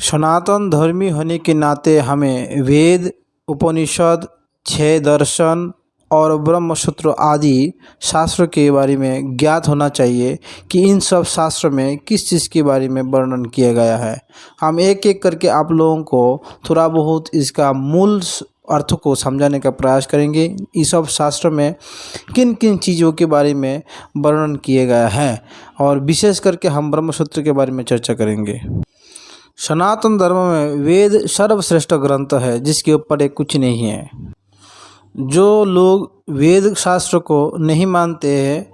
सनातन धर्मी होने के नाते हमें वेद, उपनिषद, छह दर्शन और ब्रह्मसूत्र आदि शास्त्रों के बारे में ज्ञात होना चाहिए कि इन सब शास्त्रों में किस चीज़ के बारे में वर्णन किया गया है। हम एक एक करके आप लोगों को थोड़ा बहुत इसका मूल अर्थ को समझाने का प्रयास करेंगे। इस सब शास्त्रों में किन किन चीज़ों के बारे में वर्णन किया गया है और विशेष करके हम ब्रह्मसूत्र के बारे में चर्चा करेंगे। सनातन धर्म में वेद सर्वश्रेष्ठ ग्रंथ है जिसके ऊपर एक कुछ नहीं है। जो लोग वेद शास्त्र को नहीं मानते हैं,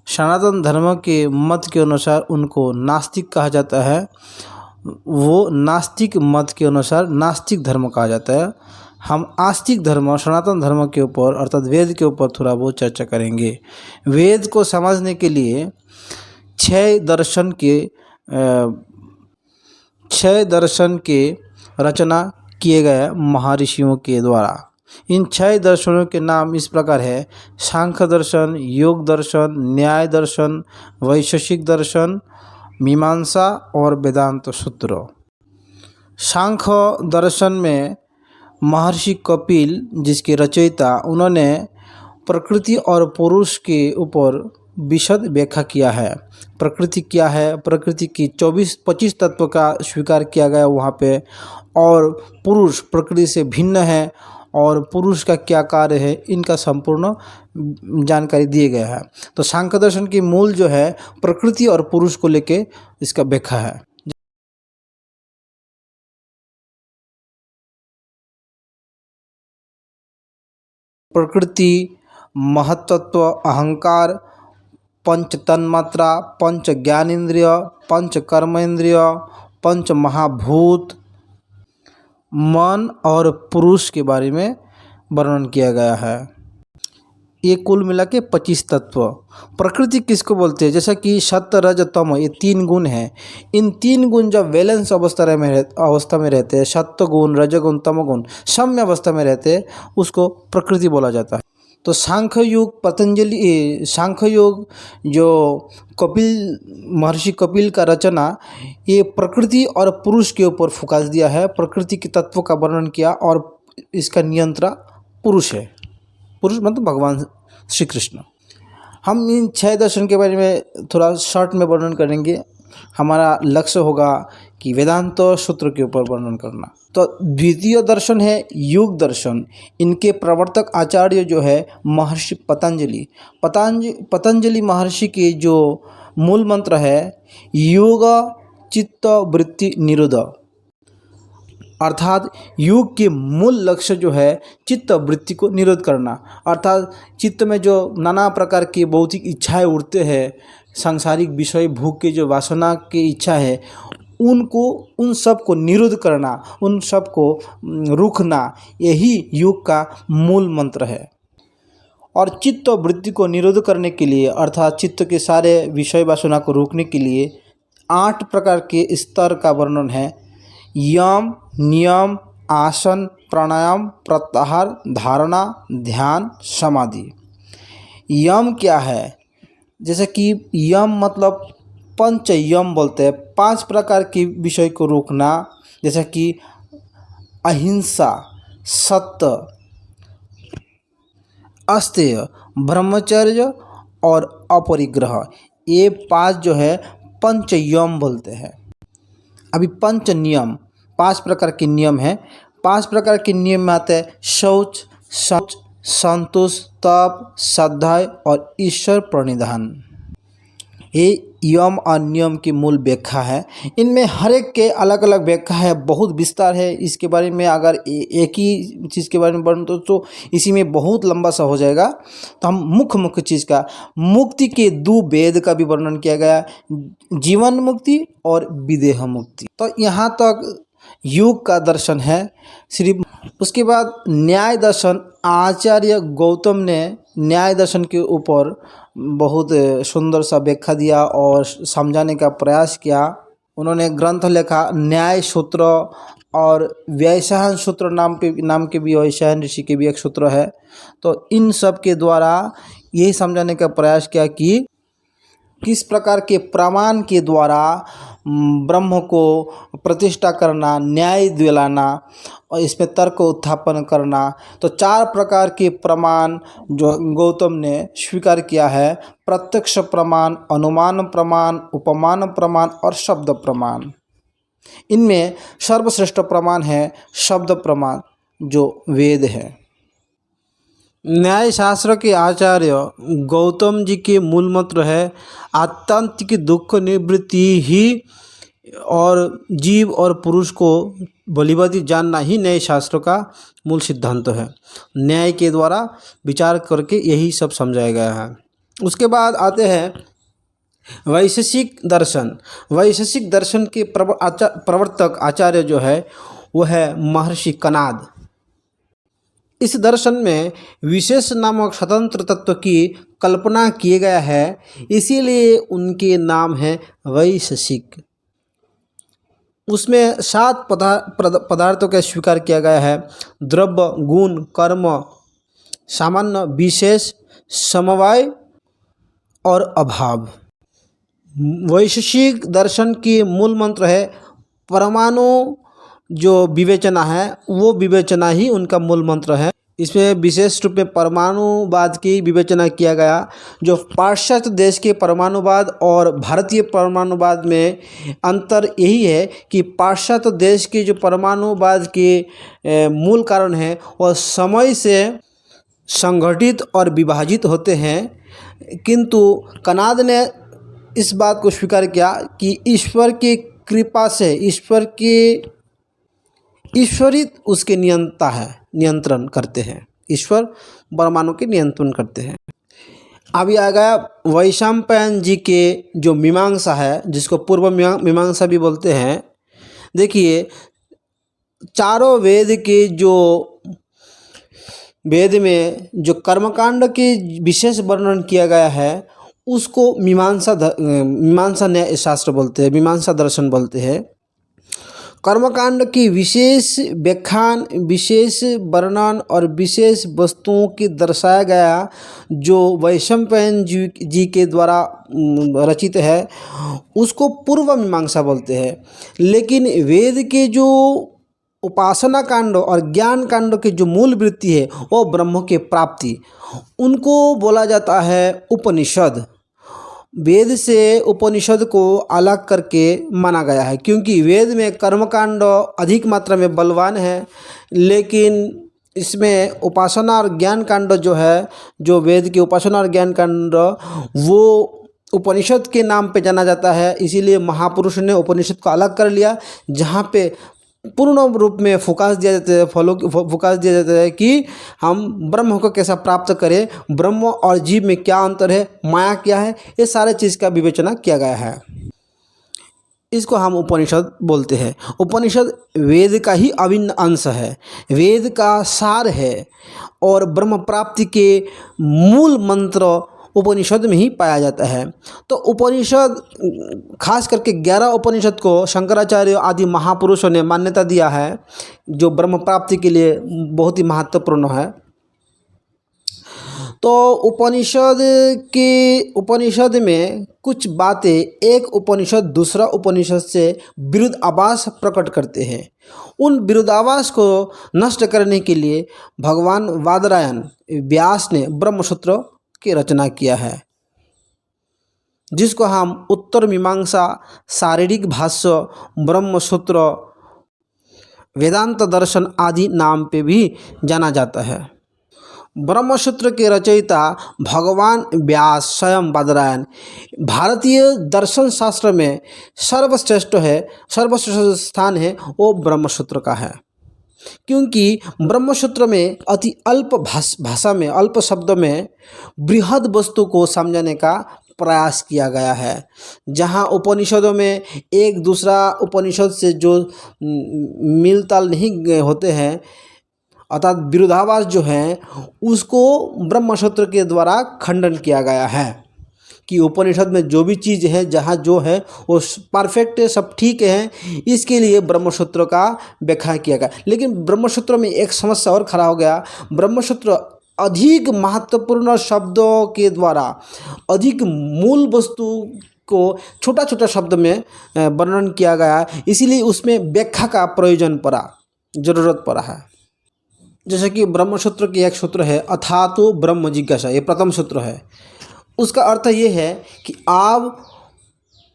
सनातन धर्म के मत के अनुसार उनको नास्तिक कहा जाता है। वो नास्तिक मत के अनुसार नास्तिक धर्म कहा जाता है। हम आस्तिक धर्म और सनातन धर्म के ऊपर अर्थात वेद के ऊपर थोड़ा बहुत चर्चा करेंगे। वेद को समझने के लिए छह दर्शन के रचना किए गए महर्षियों के द्वारा। इन छह दर्शनों के नाम इस प्रकार है: सांख्य दर्शन, योग दर्शन, न्याय दर्शन, वैशेषिक दर्शन, मीमांसा और वेदांत सूत्र। सांख्य दर्शन में महर्षि कपिल जिसके रचयिता, उन्होंने प्रकृति और पुरुष के ऊपर विशद व्याख्या किया है। प्रकृति क्या है, प्रकृति की 24-25 तत्व का स्वीकार किया गया वहाँ पे, और पुरुष प्रकृति से भिन्न है और पुरुष का क्या कार्य है, इनका संपूर्ण जानकारी दिए गया है। तो सांख्य दर्शन की मूल जो है प्रकृति और पुरुष को लेके इसका व्याख्या है। प्रकृति, महत्त्व, अहंकार, पंच तन्मात्रा, पंच ज्ञानेंद्रिय, पंच कर्मेंद्रिय, पंच महाभूत, मन और पुरुष के बारे में वर्णन किया गया है। ये कुल मिला के 25 तत्व। प्रकृति किसको बोलते हैं? जैसा कि सत्व, रज, तम, ये 3 गुण हैं। इन 3 गुण जब बैलेंस अवस्था में रहते हैं, सत्व गुण, रजगुण, तमगुण साम्य अवस्था में रहते हैं, उसको प्रकृति बोला जाता है। तो सांख्य योग जो महर्षि कपिल का रचना, ये प्रकृति और पुरुष के ऊपर फोकस दिया है। प्रकृति के तत्व का वर्णन किया और इसका नियंत्रण पुरुष है। पुरुष मतलब भगवान श्री कृष्ण। हम इन 6 दर्शन के बारे में थोड़ा शॉर्ट में वर्णन करेंगे। हमारा लक्ष्य होगा कि वेदांत सूत्र के ऊपर वर्णन करना। तो द्वितीय दर्शन है योग दर्शन। इनके प्रवर्तक आचार्य जो है महर्षि पतंजलि महर्षि के जो मूल मंत्र है योग चित्त वृत्ति निरोध, अर्थात योग के मूल लक्ष्य जो है चित्त वृत्ति को निरोध करना। अर्थात चित्त में जो नाना प्रकार की भौतिक इच्छाएं उठते हैं, सांसारिक विषय भोग के जो वासना की इच्छा है, उन सब को निरोध करना, उन सब को रोकना, यही योग का मूल मंत्र है। और चित्त वृत्ति को निरोध करने के लिए अर्थात चित्त के सारे विषय वासना को रोकने के लिए 8 प्रकार के स्तर का वर्णन है: यम, नियम, आसन, प्राणायाम, प्रत्याहार, धारणा, ध्यान, समाधि। यम क्या है? जैसे कि यम मतलब पंच यम बोलते हैं, 5 प्रकार के विषय को रोकना, जैसे कि अहिंसा, सत्य, अस्तेय, ब्रह्मचर्य और अपरिग्रह। ये 5 जो है पंच यम बोलते हैं। अभी पंच नियम, 5 प्रकार के नियम हैं। 5 प्रकार के नियम में आते हैं शौच, संतोष, तप, स्वाध्याय और ईश्वर प्रणिधान। ये यम और नियम की मूल व्याख्या है। इनमें हर एक के अलग अलग व्याख्या है, बहुत विस्तार है। इसके बारे में अगर एक ही चीज़ के बारे में वर्णन तो इसी में बहुत लंबा सा हो जाएगा। तो हम मुख्य चीज़ का, मुक्ति के 2 वेद का भी वर्णन किया गया, जीवन मुक्ति और विदेह मुक्ति। तो यहाँ तक योग का दर्शन है। उसके बाद न्याय दर्शन, आचार्य गौतम ने न्याय दर्शन के ऊपर बहुत सुंदर सा व्याख्या दिया और समझाने का प्रयास किया। उन्होंने ग्रंथ लिखा न्याय सूत्र और वैशेषिक सूत्र नाम के भी वैशेषिक ऋषि के भी एक सूत्र है। तो इन सब के द्वारा यही समझाने का प्रयास किया कि किस प्रकार के प्रमाण के द्वारा ब्रह्म को प्रतिष्ठा करना, न्याय दिलाना और इसमें तर्क उत्थापन करना। तो 4 प्रकार के प्रमाण जो गौतम ने स्वीकार किया है, प्रत्यक्ष प्रमाण, अनुमान प्रमाण, उपमान प्रमाण और शब्द प्रमाण। इनमें सर्वश्रेष्ठ प्रमाण है शब्द प्रमाण जो वेद है। न्याय शास्त्र के आचार्य गौतम जी के मूल मंत्र है आत्यंतिक दुख निवृत्ति ही, और जीव और पुरुष को भलीभांति जानना ही न्याय शास्त्र का मूल सिद्धांत है। न्याय के द्वारा विचार करके यही सब समझाया गया है। उसके बाद आते हैं वैशेषिक दर्शन। वैशेषिक दर्शन के प्रवर्तक आचार्य जो है वो है महर्षि कणाद। इस दर्शन में विशेष नामक स्वतंत्र तत्व की कल्पना किए गया है, इसीलिए उनके नाम है वैशेषिक। उसमें 7 पदार्थों का स्वीकार किया गया है: द्रव्य, गुण, कर्म, सामान्य, विशेष, समवाय और अभाव। वैशेषिक दर्शन की मूल मंत्र है परमाणु जो विवेचना है वो विवेचना ही उनका मूल मंत्र है। इसमें विशेष रूप में परमाणुवाद की विवेचना किया गया। जो पाश्चात्य देश के परमाणुवाद और भारतीय परमाणुवाद में अंतर यही है कि पाश्चात्य देश के जो परमाणुवाद के मूल कारण है वह समय से संगठित और विभाजित होते हैं, किंतु कणाद ने इस बात को स्वीकार किया कि ईश्वर की कृपा से ईश्वरित उसके नियंता है, नियंत्रण करते हैं। ईश्वर परमाणु के नियंत्रण करते हैं। अभी आ गया वैशंपायन जी के जो मीमांसा है, जिसको पूर्व मीमांसा भी बोलते हैं। देखिए, चारों वेद के जो वेद में जो कर्मकांड के विशेष वर्णन किया गया है उसको मीमांसा न्याय शास्त्र बोलते हैं, मीमांसा दर्शन बोलते हैं। कर्मकांड की विशेष व्याख्यान, विशेष वर्णन और विशेष वस्तुओं की दर्शाया गया जो वैशंपायन जी के द्वारा रचित है उसको पूर्व मीमांसा बोलते हैं। लेकिन वेद के जो उपासना कांड और ज्ञान कांड की जो मूल वृत्ति है वो ब्रह्म के प्राप्ति, उनको बोला जाता है उपनिषद। वेद से उपनिषद को अलग करके माना गया है, क्योंकि वेद में कर्मकांड अधिक मात्रा में बलवान है, लेकिन इसमें उपासना और ज्ञान कांड जो है, जो वेद की उपासना और ज्ञान कांड वो उपनिषद के नाम पे जाना जाता है। इसीलिए महापुरुष ने उपनिषद को अलग कर लिया, जहाँ पे पूर्ण रूप में फोकस दिया जाता है, फोकस दिया जाता है कि हम ब्रह्म को कैसा प्राप्त करें, ब्रह्म और जीव में क्या अंतर है, माया क्या है, ये सारे चीज़ का विवेचना किया गया है। इसको हम उपनिषद बोलते हैं। उपनिषद वेद का ही अभिन्न अंश है, वेद का सार है और ब्रह्म प्राप्ति के मूल मंत्र उपनिषद में ही पाया जाता है। तो उपनिषद खास करके 11 उपनिषद को शंकराचार्य आदि महापुरुषों ने मान्यता दिया है, जो ब्रह्म प्राप्ति के लिए बहुत ही महत्वपूर्ण है। तो उपनिषद में कुछ बातें एक उपनिषद दूसरा उपनिषद से विरुद्धाभास प्रकट करते हैं। उन विरुद्धाभास को नष्ट करने के लिए भगवान वादरायण व्यास ने ब्रह्मसूत्र की रचना किया है, जिसको हम उत्तर मीमांसा, शारीरिक भाष्य, ब्रह्मसूत्र, वेदांत दर्शन आदि नाम पे भी जाना जाता है। ब्रह्मसूत्र के रचयिता भगवान व्यास स्वयं वादरायण भारतीय दर्शन शास्त्र में सर्वश्रेष्ठ स्थान है वो ब्रह्मसूत्र का है, क्योंकि ब्रह्मसूत्र में अति अल्प भाषा में, अल्प शब्दों में बृहद वस्तु को समझाने का प्रयास किया गया है। जहाँ उपनिषदों में एक दूसरा उपनिषद से जो मिलताल नहीं होते हैं, अर्थात विरोधाभास जो है, उसको ब्रह्मसूत्र के द्वारा खंडन किया गया है कि उपनिषद में जो भी चीज़ है, जहाँ जो है वो परफेक्ट है, सब ठीक है, इसके लिए ब्रह्मसूत्र का व्याख्या किया गया। लेकिन ब्रह्मसूत्र में एक समस्या और खड़ा हो गया। ब्रह्मसूत्र अधिक महत्वपूर्ण शब्दों के द्वारा अधिक मूल वस्तु को छोटा छोटा शब्द में वर्णन किया गया, इसीलिए उसमें व्याख्या का प्रयोजन पड़ा, जरूरत पड़ा है। जैसे कि ब्रह्मसूत्र की एक सूत्र है, अथातो ब्रह्म जिज्ञासा, ये प्रथम सूत्र है। उसका अर्थ ये है कि आप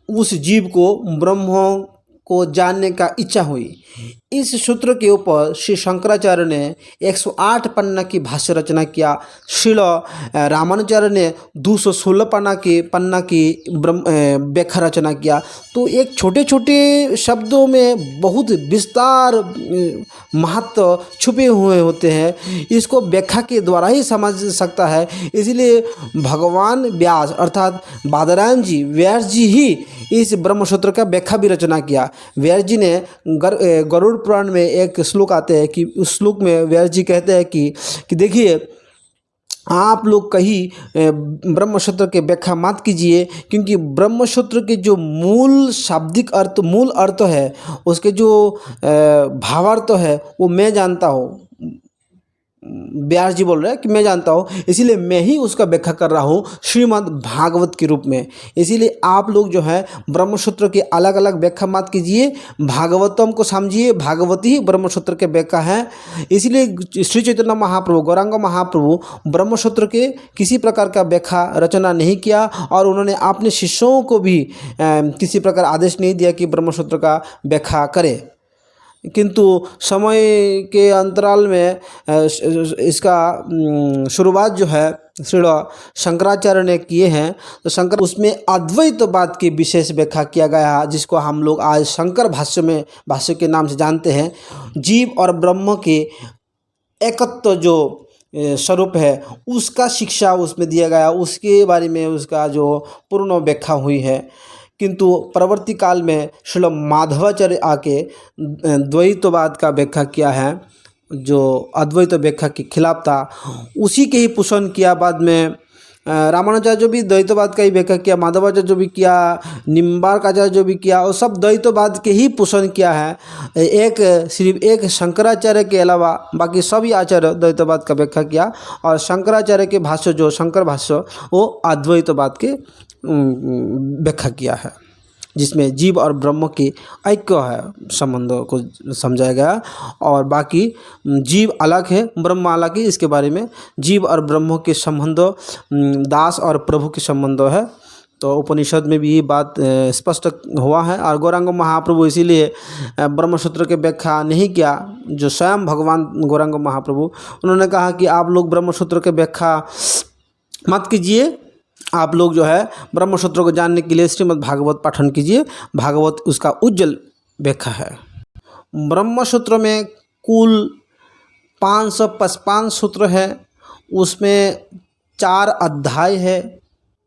उस जीव को, ब्रह्म को जानने का इच्छा हुई। इस सूत्र के ऊपर श्री शंकराचार्य ने 108 पन्ना की भाष्य रचना किया। श्रील रामानुजाचार्य ने 216 पन्ना की व्याख्या रचना किया। तो एक छोटे छोटे शब्दों में बहुत विस्तार महत्व छुपे हुए होते हैं, इसको व्याख्या के द्वारा ही समझ सकता है। इसलिए भगवान व्यास अर्थात बादरायण जी, व्यास जी ही इस ब्रह्मसूत्र का व्याख्या भी रचना किया। व्यास जी ने गरुड़ पुराण में एक श्लोक आते हैं कि उस श्लोक में व्यास जी कहते हैं कि देखिए, आप लोग कहीं ब्रह्मसूत्र के व्याख्या मत कीजिए, क्योंकि ब्रह्मसूत्र के जो मूल शाब्दिक अर्थ, मूल अर्थ है, उसके जो भावार्थ है वो मैं जानता हूँ। व्यास जी बोल रहे हैं कि मैं जानता हूँ, इसीलिए मैं ही उसका व्याख्या कर रहा हूँ श्रीमद् भागवत के रूप में। इसीलिए आप लोग जो है ब्रह्मसूत्र की अलग अलग व्याख्या मत कीजिए, भागवतम को समझिए, भागवती ही ब्रह्मसूत्र के व्याख्या है। इसीलिए श्री चैतन्य महाप्रभु, गौरांग महाप्रभु ब्रह्मसूत्र के किसी प्रकार का व्याख्या रचना नहीं किया, और उन्होंने अपने शिष्यों को भी किसी प्रकार आदेश नहीं दिया कि ब्रह्मसूत्र का व्याख्या करे। किंतु समय के अंतराल में इसका शुरुआत जो है श्री शंकराचार्य ने किए हैं। तो शंकर उसमें अद्वैतवाद की विशेष व्याख्या किया गया है, जिसको हम लोग आज शंकर भाष्य के नाम से जानते हैं। जीव और ब्रह्म के एकत्व जो स्वरूप है उसका शिक्षा उसमें दिया गया, उसके बारे में उसका जो पूर्ण व्याख्या हुई है। किंतु परवर्ती काल में श्रील माधवाचार्य आके द्वैतवाद का व्याख्या किया है, जो अद्वैत व्याख्या के खिलाफ था, उसी के ही पोषण किया। बाद में रामानुजाचार्य जो भी द्वैतवाद का ही व्याख्या किया, माधवाचार्य जो भी किया, निम्बार्काचार्य जो भी किया, वो सब द्वैतवाद के ही पोषण किया है। सिर्फ एक शंकराचार्य के अलावा बाकी सभी आचार्य द्वैतवाद का व्याख्या किया, और शंकराचार्य के भाष्य जो शंकर भाष्य वो अद्वैतवाद के व्याख्या किया है, जिसमें जीव और ब्रह्म की ऐक्य है संबंधों को समझाया गया। और बाकी जीव अलग है, ब्रह्म अलग है। इसके बारे में जीव और ब्रह्म के संबंध दास और प्रभु के संबंध है। तो उपनिषद में भी ये बात स्पष्ट हुआ है। और गौरांग महाप्रभु इसीलिए ब्रह्मसूत्र के व्याख्या नहीं किया, जो स्वयं भगवान गौरांग महाप्रभु, उन्होंने कहा कि आप लोग ब्रह्मसूत्र के व्याख्या मत कीजिए, आप लोग जो है ब्रह्मसूत्र को जानने के लिए श्रीमद् भागवत पठन कीजिए, भागवत उसका उज्जवल व्याख्या है। ब्रह्मसूत्र में कुल 555 सूत्र है, उसमें 4 अध्याय है।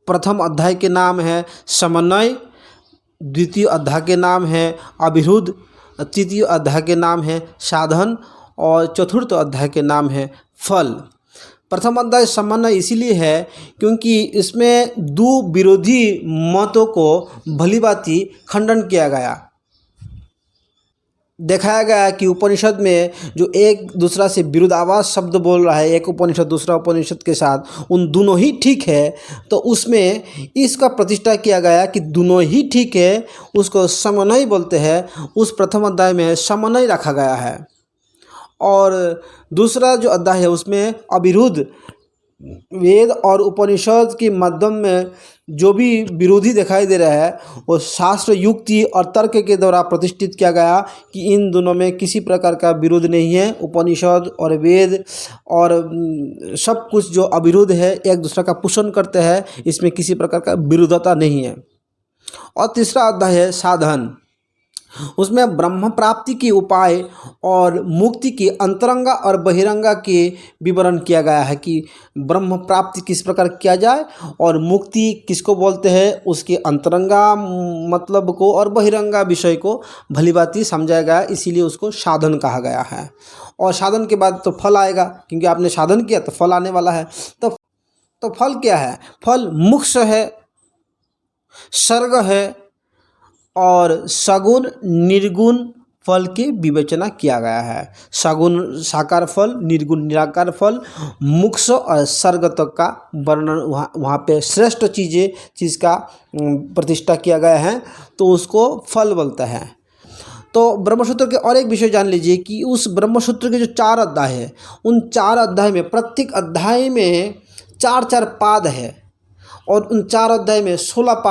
प्रथम अध्याय के नाम है समन्वय, द्वितीय अध्याय के नाम है अविरुद्ध, तृतीय अध्याय के नाम है साधन, और चतुर्थ अध्याय के नाम है फल। प्रथम अध्याय समन्वय इसीलिए है क्योंकि इसमें 2 विरोधी मतों को भलीभांति खंडन किया गया। दिखाया गया कि उपनिषद में जो एक दूसरा से विरोधाभास शब्द बोल रहा है, एक उपनिषद दूसरा उपनिषद के साथ, उन दोनों ही ठीक है। तो उसमें इसका प्रतिष्ठा किया गया कि दोनों ही ठीक है, उसको समन्वय बोलते हैं। उस प्रथम अध्याय में समन्वय रखा गया है। और दूसरा जो अध्याय है उसमें अविरुद्ध, वेद और उपनिषद के माध्यम में जो भी विरोधी दिखाई दे रहा है वो शास्त्र युक्ति और तर्क के द्वारा प्रतिष्ठित किया गया कि इन दोनों में किसी प्रकार का विरोध नहीं है। उपनिषद और वेद और सब कुछ जो अविरुद्ध है एक दूसरे का पोषण करते हैं, इसमें किसी प्रकार का विरोधता नहीं है। और तीसरा अध्याय है साधन, उसमें ब्रह्म प्राप्ति के उपाय और मुक्ति के अंतरंगा और बहिरंगा के विवरण किया गया है कि ब्रह्म प्राप्ति किस प्रकार किया जाए और मुक्ति किसको बोलते हैं, उसके अंतरंगा मतलब को और बहिरंगा विषय को भलीभांति समझाया गया, इसीलिए उसको साधन कहा गया है। और साधन के बाद तो फल आएगा, क्योंकि आपने साधन किया तो फल आने वाला है। तो फल क्या है? फल मोक्ष है, स्वर्ग है, और सगुण निर्गुण फल की विवेचना किया गया है। सगुण साकार फल, निर्गुण निराकार फल, मोक्ष और स्वर्ग तक का वर्णन वहाँ पे श्रेष्ठ चीज़ का प्रतिष्ठा किया गया है, तो उसको फल बोलता है। तो ब्रह्मसूत्र के और एक विषय जान लीजिए कि उस ब्रह्मसूत्र के जो 4 अध्याय है, उन 4 अध्याय में प्रत्येक अध्याय में 4-4 पाद है और उन 4 अध्याय में 16 पाद